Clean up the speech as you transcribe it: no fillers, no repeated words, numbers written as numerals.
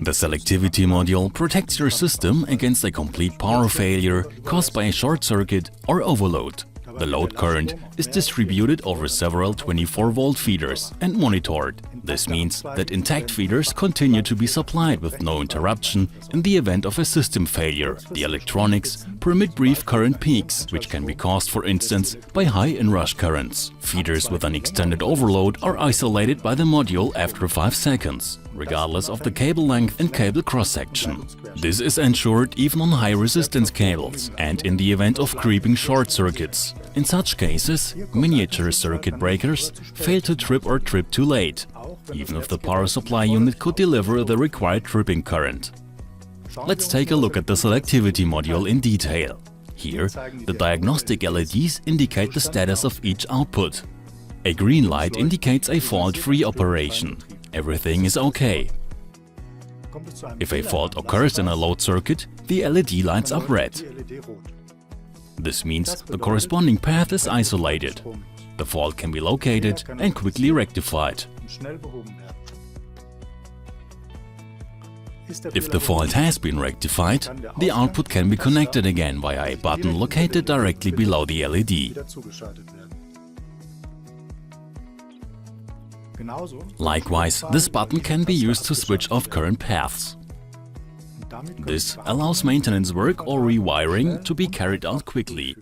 The selectivity module protects your system against a complete power failure caused by a short circuit or overload. The load current is distributed over several 24-volt feeders and monitored. This means that intact feeders continue to be supplied with no interruption in the event of a system failure. The electronics permit brief current peaks, which can be caused, for instance, by high inrush currents. Feeders with an extended overload are isolated by the module after 5 seconds, regardless of the cable length and cable cross-section. This is ensured even on high-resistance cables and in the event of creeping short circuits. In such cases, miniature circuit breakers fail to trip or trip too late, even if the power supply unit could deliver the required tripping current. Let's take a look at the selectivity module in detail. Here, the diagnostic LEDs indicate the status of each output. A green light indicates a fault-free operation. Everything is okay. If a fault occurs in a load circuit, the LED lights up red. This means the corresponding path is isolated. The fault can be located and quickly rectified. If the fault has been rectified, the output can be connected again via a button located directly below the LED. Likewise, this button can be used to switch off current paths. This allows maintenance work or rewiring to be carried out quickly.